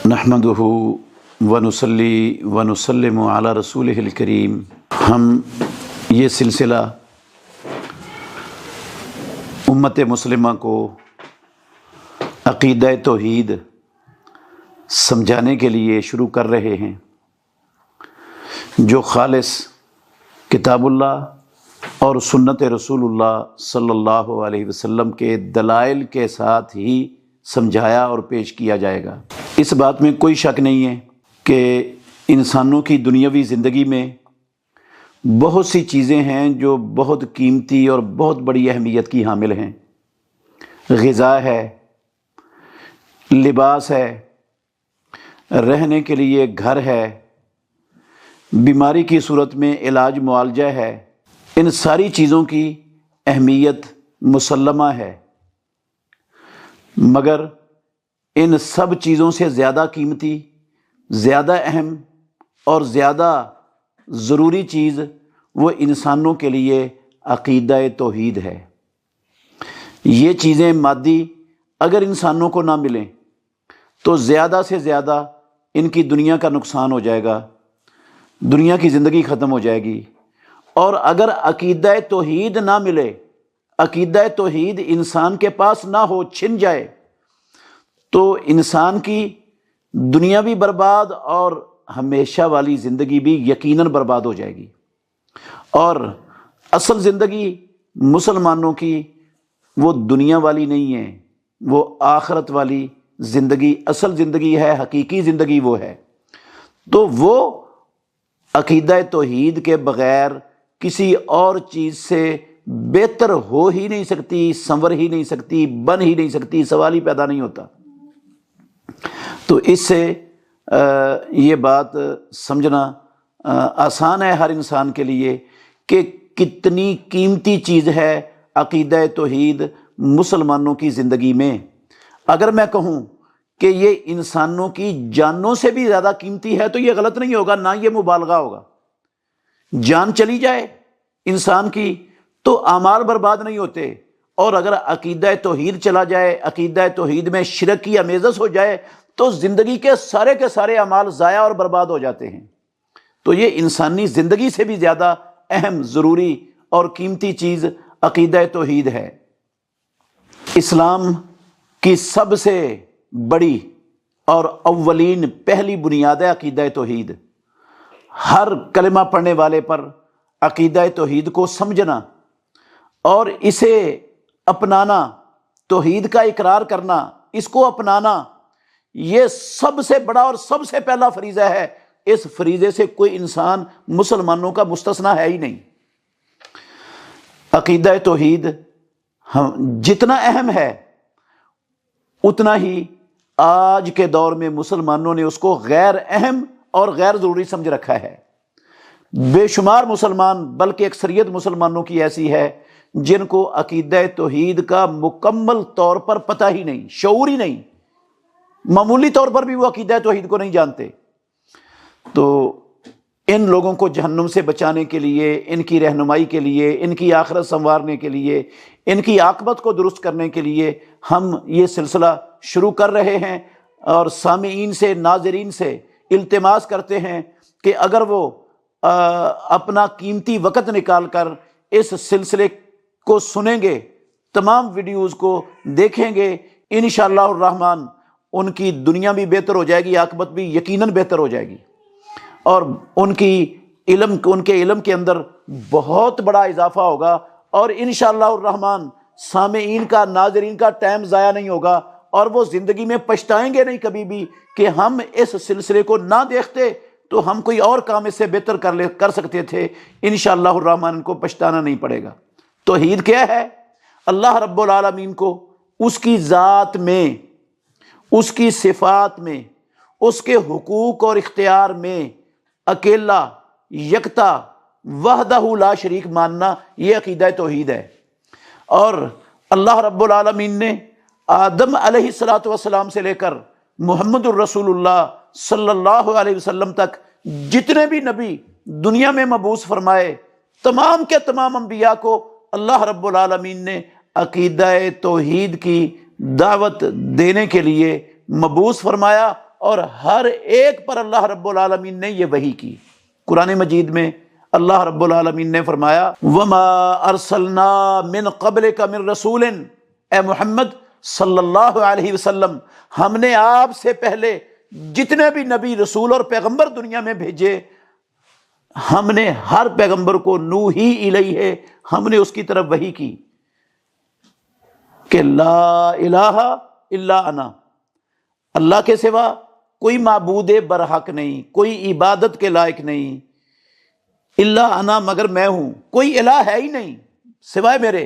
نحمدہ ونصلی ونسلم علی رسولہ الکریم۔ ہم یہ سلسلہ امت مسلمہ کو عقیدہ توحید سمجھانے کے لیے شروع کر رہے ہیں، جو خالص کتاب اللہ اور سنت رسول اللہ صلی اللہ علیہ وسلم کے دلائل کے ساتھ ہی سمجھایا اور پیش کیا جائے گا۔ اس بات میں کوئی شک نہیں ہے کہ انسانوں کی دنیاوی زندگی میں بہت سی چیزیں ہیں جو بہت قیمتی اور بہت بڑی اہمیت کی حامل ہیں۔ غذا ہے، لباس ہے، رہنے کے لیے گھر ہے، بیماری کی صورت میں علاج معالجہ ہے۔ ان ساری چیزوں کی اہمیت مسلمہ ہے، مگر ان سب چیزوں سے زیادہ قیمتی، زیادہ اہم اور زیادہ ضروری چیز وہ انسانوں کے لیے عقیدہ توحید ہے۔ یہ چیزیں مادی اگر انسانوں کو نہ ملیں تو زیادہ سے زیادہ ان کی دنیا کا نقصان ہو جائے گا، دنیا کی زندگی ختم ہو جائے گی۔ اور اگر عقیدہ توحید نہ ملے، عقیدہ توحید انسان کے پاس نہ ہو، چھن جائے، تو انسان کی دنیا بھی برباد اور ہمیشہ والی زندگی بھی یقیناً برباد ہو جائے گی۔ اور اصل زندگی مسلمانوں کی وہ دنیا والی نہیں ہے، وہ آخرت والی زندگی اصل زندگی ہے، حقیقی زندگی وہ ہے۔ تو وہ عقیدہ توحید کے بغیر کسی اور چیز سے بہتر ہو ہی نہیں سکتی، سنور ہی نہیں سکتی، بن ہی نہیں سکتی، سوال ہی پیدا نہیں ہوتا۔ تو اس سے یہ بات سمجھنا آسان ہے ہر انسان کے لیے کہ کتنی قیمتی چیز ہے عقیدہ توحید مسلمانوں کی زندگی میں۔ اگر میں کہوں کہ یہ انسانوں کی جانوں سے بھی زیادہ قیمتی ہے تو یہ غلط نہیں ہوگا، نہ یہ مبالغہ ہوگا۔ جان چلی جائے انسان کی تو اعمال برباد نہیں ہوتے، اور اگر عقیدہ توحید چلا جائے، عقیدہ توحید میں شرک کی امیزش ہو جائے تو زندگی کے سارے اعمال ضائع اور برباد ہو جاتے ہیں۔ تو یہ انسانی زندگی سے بھی زیادہ اہم، ضروری اور قیمتی چیز عقیدہ توحید ہے۔ اسلام کی سب سے بڑی اور اولین پہلی بنیاد ہے عقیدہ توحید۔ ہر کلمہ پڑھنے والے پر عقیدہ توحید کو سمجھنا اور اسے اپنانا، توحید کا اقرار کرنا، اس کو اپنانا، یہ سب سے بڑا اور سب سے پہلا فریضہ ہے۔ اس فریضے سے کوئی انسان مسلمانوں کا مستثنیٰ ہے ہی نہیں۔ عقیدہ توحید جتنا اہم ہے اتنا ہی آج کے دور میں مسلمانوں نے اس کو غیر اہم اور غیر ضروری سمجھ رکھا ہے۔ بے شمار مسلمان، بلکہ اکثریت مسلمانوں کی ایسی ہے جن کو عقیدہ توحید کا مکمل طور پر پتہ ہی نہیں، شعور ہی نہیں، معمولی طور پر بھی وہ عقیدہ توحید کو نہیں جانتے۔ تو ان لوگوں کو جہنم سے بچانے کے لیے، ان کی رہنمائی کے لیے، ان کی آخرت سنوارنے کے لیے، ان کی عاقبت کو درست کرنے کے لیے ہم یہ سلسلہ شروع کر رہے ہیں، اور سامعین سے، ناظرین سے التماس کرتے ہیں کہ اگر وہ اپنا قیمتی وقت نکال کر اس سلسلے کو سنیں گے، تمام ویڈیوز کو دیکھیں گے، انشاءاللہ الرحمن ان کی دنیا بھی بہتر ہو جائے گی، عاقبت بھی یقیناً بہتر ہو جائے گی، اور ان کے علم کے اندر بہت بڑا اضافہ ہوگا، اور انشاءاللہ الرحمن سامعین کا، ناظرین کا ٹائم ضائع نہیں ہوگا، اور وہ زندگی میں پچھتائیں گے نہیں کبھی بھی کہ ہم اس سلسلے کو نہ دیکھتے تو ہم کوئی اور کام اس سے بہتر کر سکتے تھے۔ انشاءاللہ الرحمن ان کو پچھتانا نہیں پڑے گا۔ توحید کیا ہے؟ اللہ رب العالمین کو اس کی ذات میں، اس کی صفات میں، اس کے حقوق اور اختیار میں اکیلا، یکتا، وحدہ لا شریک ماننا، یہ عقیدہ توحید ہے۔ اور اللہ رب العالمین نے آدم علیہ السلام سے لے کر محمد الرسول اللہ صلی اللہ علیہ وسلم تک جتنے بھی نبی دنیا میں مبعوث فرمائے، تمام کے تمام انبیاء کو اللہ رب العالمین نے عقیدہ توحید کی دعوت دینے کے لیے مبعوث فرمایا اور ہر ایک پر اللہ رب العالمین نے یہ وحی کی۔ قرآن مجید میں اللہ رب العالمین نے فرمایا وَمَا أَرْسَلْنَا مِن قَبْلِكَ مِن رَسُولٍ، اے محمد صلی اللہ علیہ وسلم، ہم نے آپ سے پہلے جتنے بھی نبی رسول اور پیغمبر دنیا میں بھیجے، ہم نے ہر پیغمبر کو نوحی الیہ، ہم نے اس کی طرف وحی کی کہ لا الہ الا انا، اللہ کے سوا کوئی معبود برحق نہیں، کوئی عبادت کے لائق نہیں، الا انا مگر میں ہوں، کوئی الہ ہے ہی نہیں سوائے میرے،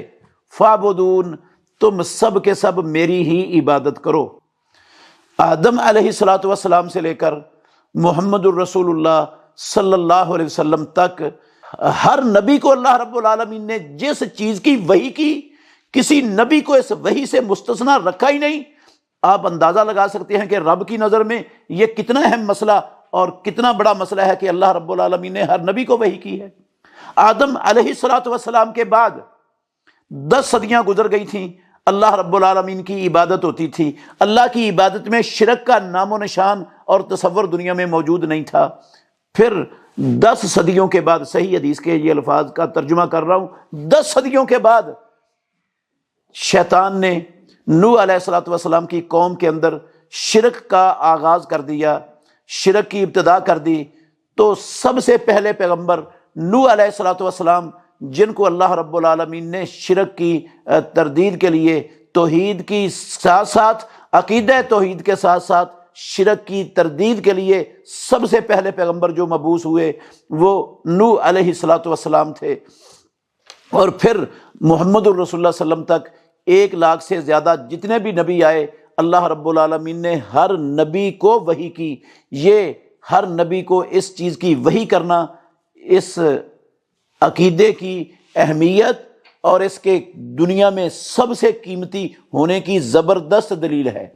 فاعبدون تم سب کے سب میری ہی عبادت کرو۔ آدم علیہ السلام سے لے کر محمد الرسول اللہ صلی اللہ علیہ وسلم تک ہر نبی کو اللہ رب العالمین نے جس چیز کی وحی کی، کسی نبی کو اس وحی سے مستثنا رکھا ہی نہیں۔ آپ اندازہ لگا سکتے ہیں کہ رب کی نظر میں یہ کتنا اہم مسئلہ اور کتنا بڑا مسئلہ ہے کہ اللہ رب العالمین نے ہر نبی کو وحی کی ہے۔ آدم علیہ السلام کے بعد 10 صدیاں گزر گئی تھیں، اللہ رب العالمین کی عبادت ہوتی تھی، اللہ کی عبادت میں شرک کا نام و نشان اور تصور دنیا میں موجود نہیں تھا۔ پھر 10 صدیوں کے بعد، صحیح حدیث کے یہ الفاظ کا ترجمہ کر رہا ہوں، 10 صدیوں کے بعد شیطان نے نوح علیہ السلام کی قوم کے اندر شرک کا آغاز کر دیا، شرک کی ابتدا کر دی۔ تو سب سے پہلے پیغمبر نوح علیہ السلام، جن کو اللہ رب العالمین نے شرک کی تردید کے لیے توحید کی ساتھ ساتھ عقیدہ توحید کے ساتھ ساتھ شرک کی تردید کے لیے سب سے پہلے پیغمبر جو مبعوث ہوئے وہ نوح علیہ السلام تھے۔ اور پھر محمد الرسول اللہ صلی اللہ علیہ وسلم تک 1 لاکھ سے زیادہ جتنے بھی نبی آئے، اللہ رب العالمین نے ہر نبی کو وحی کی۔ یہ ہر نبی کو اس چیز کی وحی کرنا، اس عقیدے کی اہمیت اور اس کے دنیا میں سب سے قیمتی ہونے کی زبردست دلیل ہے۔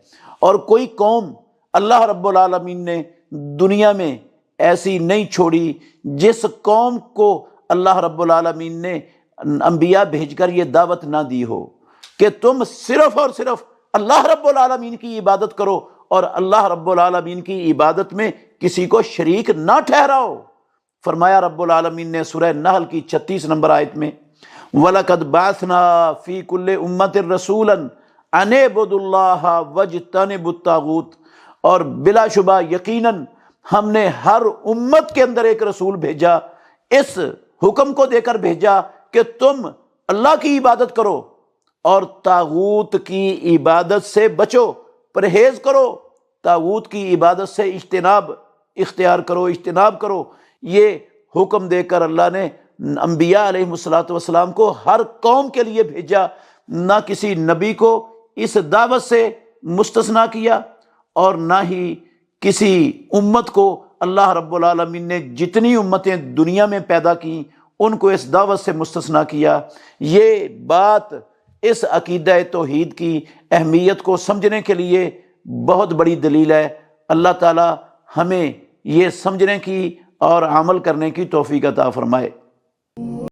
اور کوئی قوم اللہ رب العالمین نے دنیا میں ایسی نہیں چھوڑی جس قوم کو اللہ رب العالمین نے انبیاء بھیج کر یہ دعوت نہ دی ہو کہ تم صرف اور صرف اللہ رب العالمین کی عبادت کرو اور اللہ رب العالمین کی عبادت میں کسی کو شریک نہ ٹھہراؤ۔ فرمایا رب العالمین نے سورہ نحل کی 36 نمبر آیت میں وَلَقَدْ بَعَثْنَا فِي كُلِّ أُمَّةٍ رَسُولًا أَنِ اعْبُدُوا اللَّهَ وَاجْتَنِبُوا الطَّاغُوتَ، اور بلا شبہ یقیناً ہم نے ہر امت کے اندر ایک رسول بھیجا، اس حکم کو دے کر بھیجا کہ تم اللہ کی عبادت کرو اور طاغوت کی عبادت سے بچو، پرہیز کرو، طاغوت کی عبادت سے اجتناب اختیار کرو، اجتناب کرو۔ یہ حکم دے کر اللہ نے انبیاء علیہ السلام کو ہر قوم کے لیے بھیجا، نہ کسی نبی کو اس دعوت سے مستثنا کیا اور نہ ہی کسی امت کو اللہ رب العالمین نے جتنی امتیں دنیا میں پیدا کی ان کو اس دعوت سے مستثنا کیا۔ یہ بات اس عقیدہ توحید کی اہمیت کو سمجھنے کے لیے بہت بڑی دلیل ہے۔ اللہ تعالی ہمیں یہ سمجھنے کی اور عمل کرنے کی توفیق عطا فرمائے۔